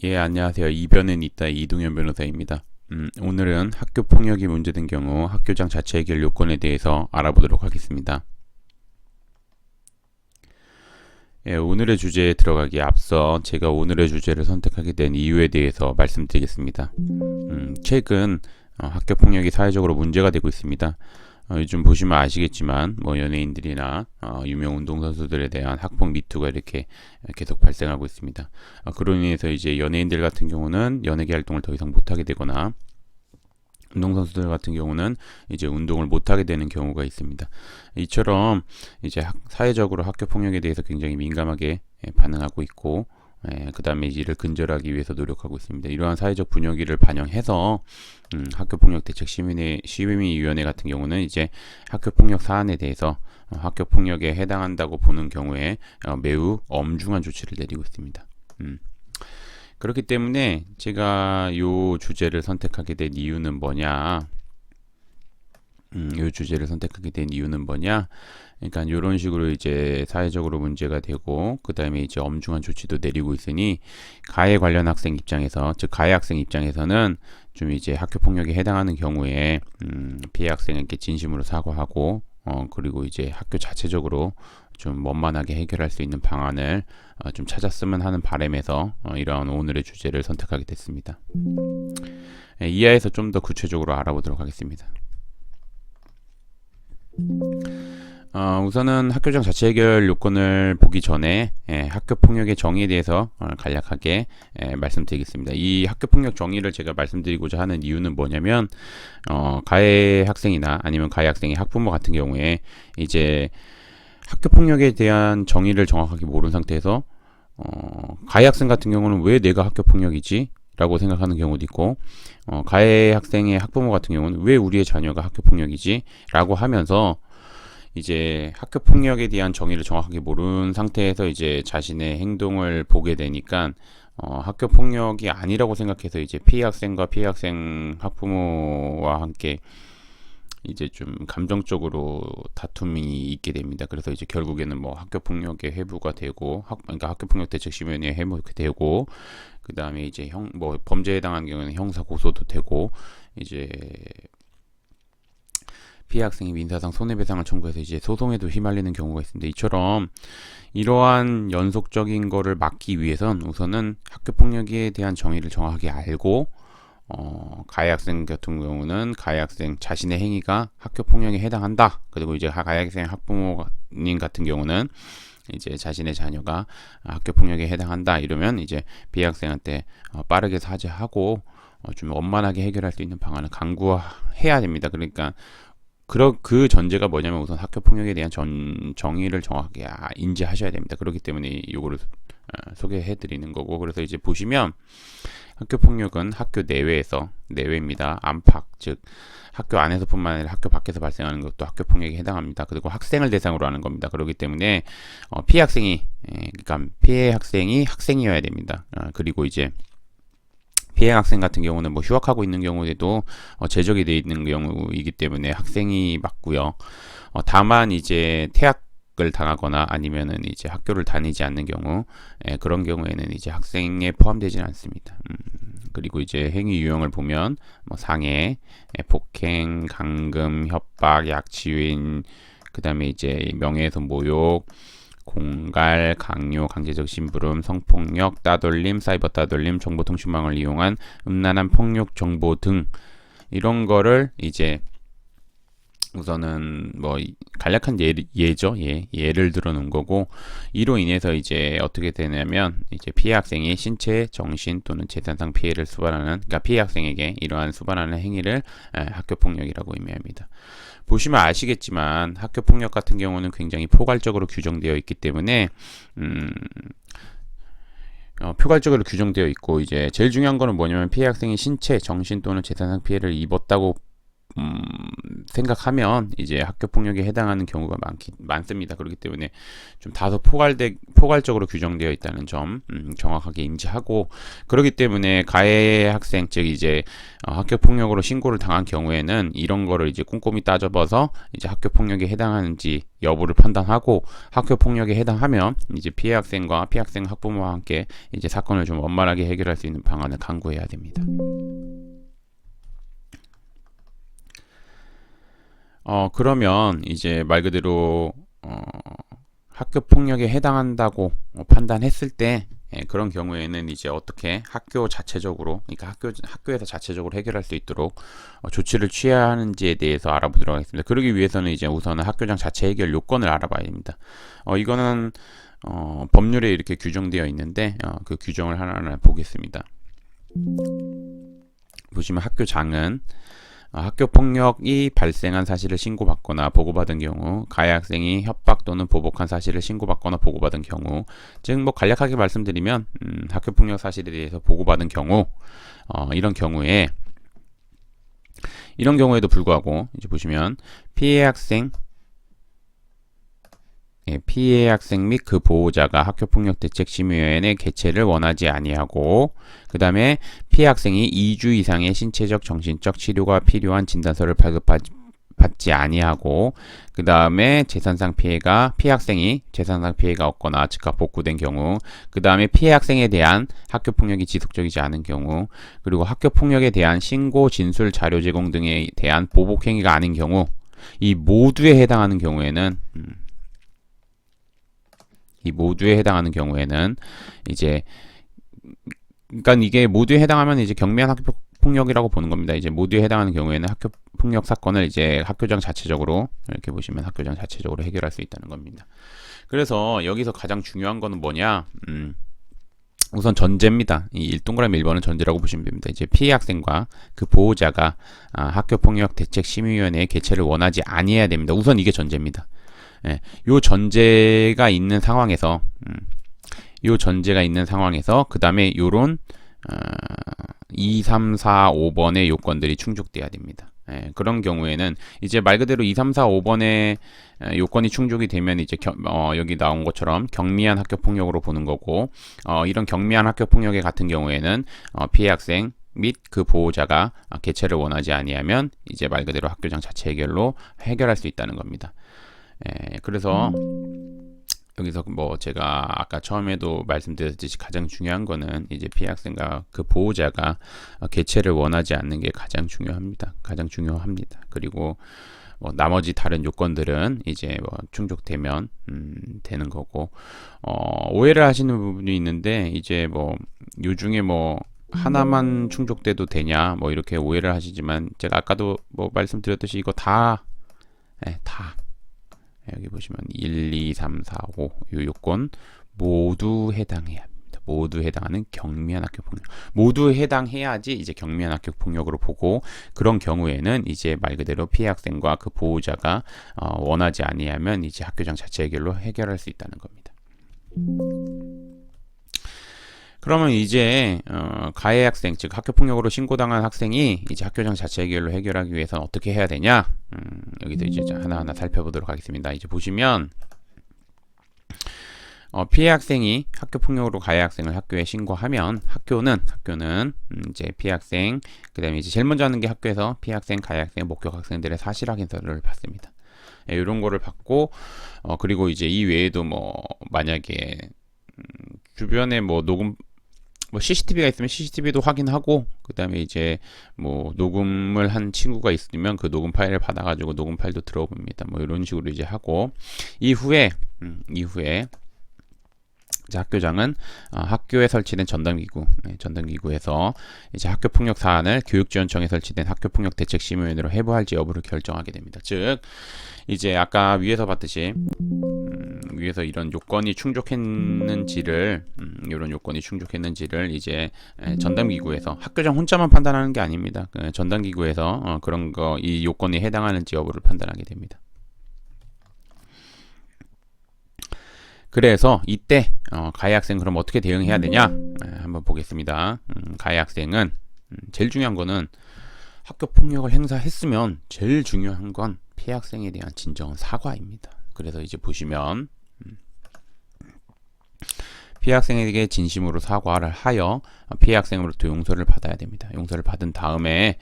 예, 안녕하세요. 이변은 있다 이동현 변호사입니다. 오늘은 학교 폭력이 문제된 경우 학교장 자체 해결 요건에 대해서 알아보도록 하겠습니다. 예, 오늘의 주제에 들어가기에 앞서 제가 오늘의 주제를 선택하게 된 이유에 대해서 말씀드리겠습니다. 최근 학교 폭력이 사회적으로 문제가 되고 있습니다. 요즘 보시면 아시겠지만 뭐 연예인들이나 유명 운동선수들에 대한 학폭 미투가 이렇게 계속 발생하고 있습니다. 그로 인해서 이제 연예인들 같은 경우는 연예계 활동을 더 이상 못하게 되거나 운동선수들 같은 경우는 이제 운동을 못하게 되는 경우가 있습니다. 이처럼 이제 사회적으로 학교 폭력에 대해서 굉장히 민감하게 반응하고 있고, 그 다음에 이를 근절하기 위해서 노력하고 있습니다. 이러한 사회적 분위기를 반영해서 학교폭력대책심의위원회 같은 경우는 이제 학교폭력 사안에 대해서 학교폭력에 해당한다고 보는 경우에 매우 엄중한 조치를 내리고 있습니다. 그렇기 때문에 제가 이 주제를 선택하게 된 이유는 뭐냐? 그러니까 이런 식으로 이제 사회적으로 문제가 되고 그 다음에 이제 엄중한 조치도 내리고 있으니 가해 관련 학생 입장에서, 즉 가해 학생 입장에서는 좀 이제 학교 폭력에 해당하는 경우에 피해 학생에게 진심으로 사과하고 그리고 이제 학교 자체적으로 좀 원만하게 해결할 수 있는 방안을 좀 찾았으면 하는 바람에서 이러한 오늘의 주제를 선택하게 됐습니다. 이하에서 좀 더 구체적으로 알아보도록 하겠습니다. 우선은 학교장 자체 해결 요건을 보기 전에 학교 폭력의 정의에 대해서 간략하게 말씀드리겠습니다. 이 학교 폭력 정의를 제가 말씀드리고자 하는 이유는 뭐냐면 가해 학생이나 아니면 가해 학생의 학부모 같은 경우에 이제 학교 폭력에 대한 정의를 정확하게 모르는 상태에서 가해 학생 같은 경우는 왜 내가 학교 폭력이지? 라고 생각하는 경우도 있고 가해 학생의 학부모 같은 경우는 왜 우리의 자녀가 학교 폭력이지? 라고 하면서 이제 학교 폭력에 대한 정의를 정확하게 모르는 상태에서 이제 자신의 행동을 보게 되니까 학교 폭력이 아니라고 생각해서 이제 피해 학생과 피해 학생 학부모와 함께 이제 좀 감정적으로 다툼이 있게 됩니다. 그래서 이제 결국에는 뭐 학교 폭력의 회부가 되고 그러니까 학교 폭력 대책심의위원회에 회부가 되고 그 다음에 이제 뭐 범죄에 해당한 경우에는 형사 고소도 되고 이제 피해 학생이 민사상 손해배상을 청구해서 이제 소송에도 휘말리는 경우가 있습니다. 이처럼 이러한 연속적인 거를 막기 위해선 우선은 학교 폭력에 대한 정의를 정확하게 알고 가해 학생 같은 경우는 가해 학생 자신의 행위가 학교 폭력에 해당한다. 그리고 이제 가해 학생 학부모님 같은 경우는 이제 자신의 자녀가 학교 폭력에 해당한다. 이러면 이제 피해 학생한테 빠르게 사죄하고 좀 원만하게 해결할 수 있는 방안을 강구해야 됩니다. 그러니까 그 전제가 뭐냐면 우선 학교 폭력에 대한 정의를 정확하게 인지하셔야 됩니다. 그렇기 때문에 이거를 소개해 드리는 거고, 그래서 이제 보시면 학교 폭력은 학교 내외입니다. 안팎, 즉 학교 안에서뿐만 아니라 학교 밖에서 발생하는 것도 학교 폭력에 해당합니다. 그리고 학생을 대상으로 하는 겁니다. 그렇기 때문에 피해 학생이 학생이어야 됩니다. 그리고 이제 피해 학생 같은 경우는 뭐 휴학하고 있는 경우에도 제적이 되어 있는 경우이기 때문에 학생이 맞고요. 다만 이제 퇴학을 당하거나 아니면은 이제 학교를 다니지 않는 경우, 그런 경우에는 이제 학생에 포함되지는 않습니다. 그리고 이제 행위 유형을 보면 뭐 상해, 폭행, 감금, 협박, 약취유인, 그 다음에 이제 명예훼손 모욕, 공갈, 강요, 강제적 심부름, 성폭력, 따돌림, 사이버 따돌림, 정보통신망을 이용한 음란한 폭력 정보 등 이런 거를 이제 우선은 뭐 간략한 예를 들어 놓은 거고, 이로 인해서 이제 어떻게 되냐면 이제 피해 학생이 신체, 정신 또는 재산상 피해를 수반하는, 그러니까 피해 학생에게 이러한 수반하는 행위를 학교 폭력이라고 의미합니다. 보시면 아시겠지만 학교 폭력 같은 경우는 굉장히 포괄적으로 규정되어 있기 때문에 포괄적으로 규정되어 있고, 이제 제일 중요한 거는 뭐냐면 피해 학생이 신체, 정신 또는 재산상 피해를 입었다고 생각하면 이제 학교 폭력에 해당하는 경우가 많습니다. 그렇기 때문에 좀 다소 포괄적으로 규정되어 있다는 점 정확하게 인지하고, 그렇기 때문에 가해 학생 즉 이제 학교 폭력으로 신고를 당한 경우에는 이런 거를 이제 꼼꼼히 따져봐서 이제 학교 폭력에 해당하는지 여부를 판단하고, 학교 폭력에 해당하면 이제 피해 학생과 피해 학생 학부모와 함께 이제 사건을 좀 원만하게 해결할 수 있는 방안을 강구해야 됩니다. 그러면 이제 말 그대로 학교 폭력에 해당한다고 판단했을 때, 그런 경우에는 이제 어떻게 학교 자체적으로, 그러니까 학교에서 자체적으로 해결할 수 있도록 조치를 취해야 하는지에 대해서 알아보도록 하겠습니다. 그러기 위해서는 이제 우선은 학교장 자체 해결 요건을 알아봐야 됩니다. 이거는 법률에 이렇게 규정되어 있는데 그 규정을 하나하나 보겠습니다. 보시면 학교장은 학교 폭력이 발생한 사실을 신고받거나 보고받은 경우, 가해 학생이 협박 또는 보복한 사실을 신고받거나 보고받은 경우, 즉 뭐 간략하게 말씀드리면 학교 폭력 사실에 대해서 보고받은 경우, 이런 경우에도 불구하고 이제 보시면 피해 학생 및 그 보호자가 학교폭력대책심의위원회 개최를 원하지 아니하고, 그 다음에 피해 학생이 2주 이상의 신체적, 정신적 치료가 필요한 진단서를 발급받지 아니하고, 그 다음에 피해 학생이 재산상 피해가 없거나 즉각 복구된 경우, 그 다음에 피해 학생에 대한 학교폭력이 지속적이지 않은 경우, 그리고 학교폭력에 대한 신고, 진술, 자료 제공 등에 대한 보복행위가 아닌 경우, 이 모두에 해당하는 경우에는 이제, 그러니까 이게 모두에 해당하면 이제 경미한 학교 폭력이라고 보는 겁니다. 이제 모두에 해당하는 경우에는 학교 폭력 사건을 이제 학교장 자체적으로, 이렇게 보시면 학교장 자체적으로 해결할 수 있다는 겁니다. 그래서 여기서 가장 중요한 거는 뭐냐? 우선 전제입니다. 이 1동그라미 1번은 전제라고 보시면 됩니다. 이제 피해 학생과 그 보호자가 학교폭력대책심의위원회의 개최를 원하지 아니해야 됩니다. 우선 이게 전제입니다. 요 전제가 있는 상황에서, 그 다음에 요런 2, 3, 4, 5번의 요건들이 충족돼야 됩니다. 그런 경우에는 이제 말 그대로 2, 3, 4, 5번의 요건이 충족이 되면 이제 여기 나온 것처럼 경미한 학교 폭력으로 보는 거고, 이런 경미한 학교 폭력의 같은 경우에는 피해 학생 및 그 보호자가 개최를 원하지 아니하면 이제 말 그대로 학교장 자체 해결로 해결할 수 있다는 겁니다. 그래서 여기서 뭐 제가 아까 처음에도 말씀드렸듯이 가장 중요한 거는 이제 피해 학생과 그 보호자가 개최를 원하지 않는 게 가장 중요합니다. 그리고 뭐 나머지 다른 요건들은 이제 뭐 충족되면 되는 거고, 오해를 하시는 부분이 있는데, 이제 뭐 요 중에 뭐 하나만 충족돼도 되냐 뭐 이렇게 오해를 하시지만, 제가 아까도 뭐 말씀드렸듯이 이거 다 여기 보시면 1, 2, 3, 4, 5 이 요건 모두 해당해야 합니다. 모두 해당하는 경미한 학교 폭력. 모두 해당해야지 이제 경미한 학교 폭력으로 보고, 그런 경우에는 이제 말 그대로 피해 학생과 그 보호자가 원하지 아니하면 이제 학교장 자체 해결로 해결할 수 있다는 겁니다. 그러면 이제 가해 학생, 즉 학교 폭력으로 신고당한 학생이 이제 학교장 자체 해결로 해결하기 위해서는 어떻게 해야 되냐? 여기서 이제 하나하나 살펴보도록 하겠습니다. 이제 보시면 피해 학생이 학교 폭력으로 가해 학생을 학교에 신고하면 학교는 이제 피해 학생, 그다음에 이제 제일 먼저 하는 게 학교에서 피해 학생, 가해 학생, 목격 학생들의 사실 확인서를 받습니다. 이런 거를 받고, 그리고 이제 이 외에도 뭐 만약에 주변에 뭐 CCTV가 있으면 CCTV도 확인하고, 그 다음에 이제 뭐 녹음을 한 친구가 있으면 그 녹음 파일을 받아가지고 녹음 파일도 들어봅니다. 뭐 이런 식으로 이제 하고, 이후에 이제 학교장은 학교에 설치된 전담기구에서 이제 학교폭력 사안을 교육지원청에 설치된 학교폭력대책심의위원회로 회부할지 여부를 결정하게 됩니다. 즉 이제 아까 위에서 봤듯이 위에서 이런 요건이 충족했는지를 이제 전담기구에서, 학교장 혼자만 판단하는 게 아닙니다. 전담기구에서 그런 거, 이 요건이 해당하는지 여부를 판단하게 됩니다. 그래서 이때 가해 학생 그럼 어떻게 대응해야 되냐 한번 보겠습니다. 가해 학생은 제일 중요한 거는 학교 폭력을 행사했으면 제일 중요한 건 피해 학생에 대한 진정한 사과입니다. 그래서 이제 보시면 피해 학생에게 진심으로 사과를 하여 피해 학생으로부터 용서를 받아야 됩니다. 용서를 받은 다음에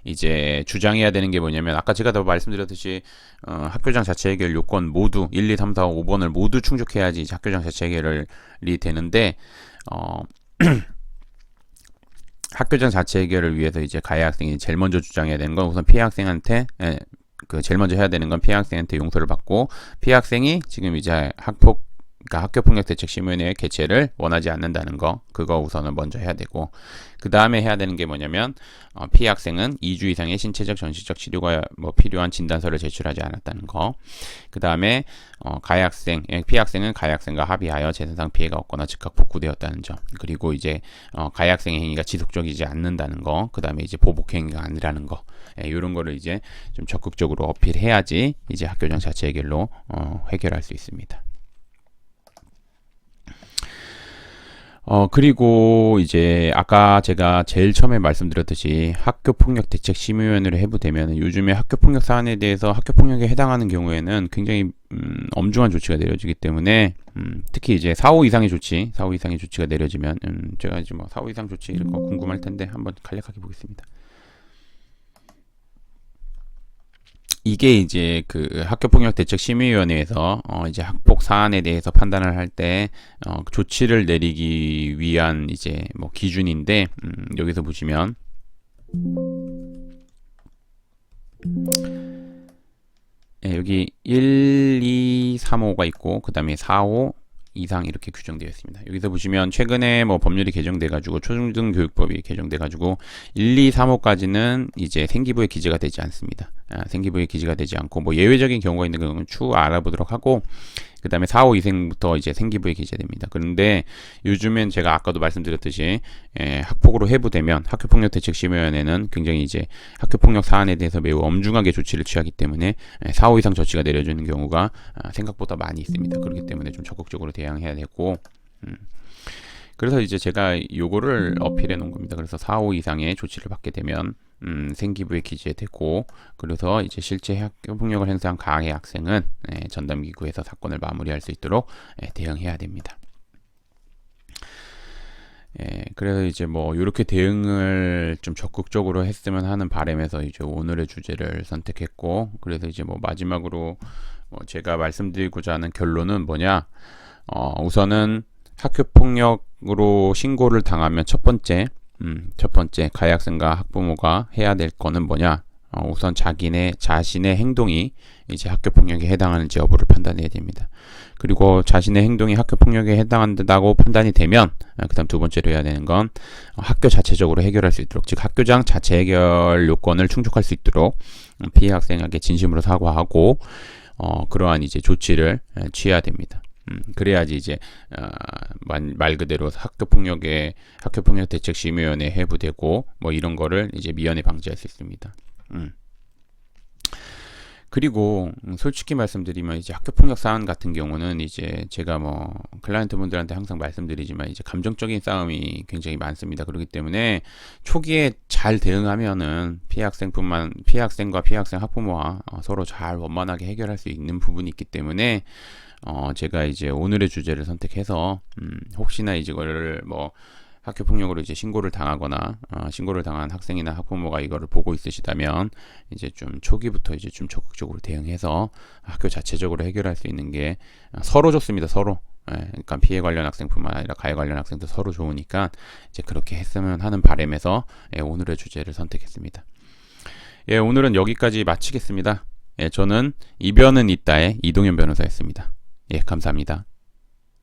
이제 주장해야 되는 게 뭐냐면, 아까 제가 더 말씀드렸듯이 학교장 자체 해결 요건 모두 1, 2, 3, 4, 5번을 모두 충족해야지 이제 학교장 자체 해결이 되는데, 학교장 자체 해결을 위해서 이제 가해 학생이 제일 먼저 주장해야 되는 건 우선 피해 학생한테 제일 먼저 해야 되는 건 피해 학생한테 용서를 받고, 피해 학생이 지금 이제 그러니까 학교폭력대책심의위원회 개최를 원하지 않는다는 거, 그거 우선은 먼저 해야 되고, 그 다음에 해야 되는 게 뭐냐면 피해 학생은 2주 이상의 신체적 정신적 치료가 필요한 진단서를 제출하지 않았다는 거, 그 다음에 피해 학생은 가해 학생과 합의하여 재산상 피해가 없거나 즉각 복구되었다는 점, 그리고 이제 가해 학생의 행위가 지속적이지 않는다는 거, 그 다음에 이제 보복 행위가 아니라는 거, 이런 거를 이제 좀 적극적으로 어필해야지 이제 학교장 자체 해결로 해결할 수 있습니다. 그리고 이제 아까 제가 제일 처음에 말씀드렸듯이 학교폭력대책심의위원회를 해부되면 요즘에 학교폭력 사안에 대해서 학교폭력에 해당하는 경우에는 굉장히 엄중한 조치가 내려지기 때문에 특히 이제 4호 이상의 조치가 내려지면 제가 이제 4호 이상 조치 이런 거 궁금할 텐데 한번 간략하게 보겠습니다. 이게 이제 그 학교폭력대책심의위원회에서 이제 학폭 사안에 대해서 판단을 할 때 조치를 내리기 위한 이제 기준인데, 여기서 보시면 여기 1, 2, 3호가 있고 그 다음에 4호 이상 이렇게 규정되어 있습니다. 여기서 보시면 최근에 법률이 개정돼가지고 초중등교육법이 개정돼가지고 1, 2, 3호까지는 이제 생기부에 기재가 되지 않습니다. 생기부에 기재가 되지 않고 예외적인 경우가 있는 경우는 추후 알아보도록 하고, 그 다음에 4, 5, 2생부터 이제 생기부에 기재됩니다. 그런데 요즘엔 제가 아까도 말씀드렸듯이 학폭으로 해부되면 학교폭력대책심의위원회는 굉장히 이제 학교폭력 사안에 대해서 매우 엄중하게 조치를 취하기 때문에 4, 5 이상 조치가 내려지는 경우가 생각보다 많이 있습니다. 그렇기 때문에 좀 적극적으로 대응해야 되고, 그래서 이제 제가 요거를 어필해 놓은 겁니다. 그래서 4, 5 이상의 조치를 받게 되면 생기부에 기재되고, 그래서 이제 실제 학교폭력을 행사한 가해 학생은 전담기구에서 사건을 마무리할 수 있도록 대응해야 됩니다. 그래서 이제 이렇게 대응을 좀 적극적으로 했으면 하는 바람에서 이제 오늘의 주제를 선택했고, 그래서 이제 마지막으로 제가 말씀드리고자 하는 결론은 뭐냐, 우선은 학교폭력으로 신고를 당하면 첫 번째 가해 학생과 학부모가 해야 될 거는 뭐냐, 우선 자신의 행동이 이제 학교폭력에 해당하는지 여부를 판단해야 됩니다. 그리고 자신의 행동이 학교폭력에 해당한다고 판단이 되면 그 다음 두 번째로 해야 되는 건 학교 자체적으로 해결할 수 있도록, 즉 학교장 자체 해결 요건을 충족할 수 있도록 피해 학생에게 진심으로 사과하고 그러한 이제 조치를 취해야 됩니다. 그래야지 이제 말 그대로 학교폭력대책심의위원회 해부되고 이런 거를 이제 미연에 방지할 수 있습니다. 그리고 솔직히 말씀드리면 이제 학교폭력 사안 같은 경우는 이제 제가 클라이언트 분들한테 항상 말씀드리지만 이제 감정적인 싸움이 굉장히 많습니다. 그렇기 때문에 초기에 잘 대응하면은 피해 학생과 피해 학생 학부모와 서로 잘 원만하게 해결할 수 있는 부분이 있기 때문에 제가 이제 오늘의 주제를 선택해서 혹시나 이거를 학교폭력으로 이제 신고를 당하거나 신고를 당한 학생이나 학부모가 이거를 보고 있으시다면 이제 좀 초기부터 이제 좀 적극적으로 대응해서 학교 자체적으로 해결할 수 있는 게 서로 좋습니다. 서로. 그러니까 피해 관련 학생뿐만 아니라 가해 관련 학생도 서로 좋으니까 이제 그렇게 했으면 하는 바람에서 오늘의 주제를 선택했습니다. 오늘은 여기까지 마치겠습니다. 저는 이변은 있다의 이동현 변호사였습니다. 감사합니다.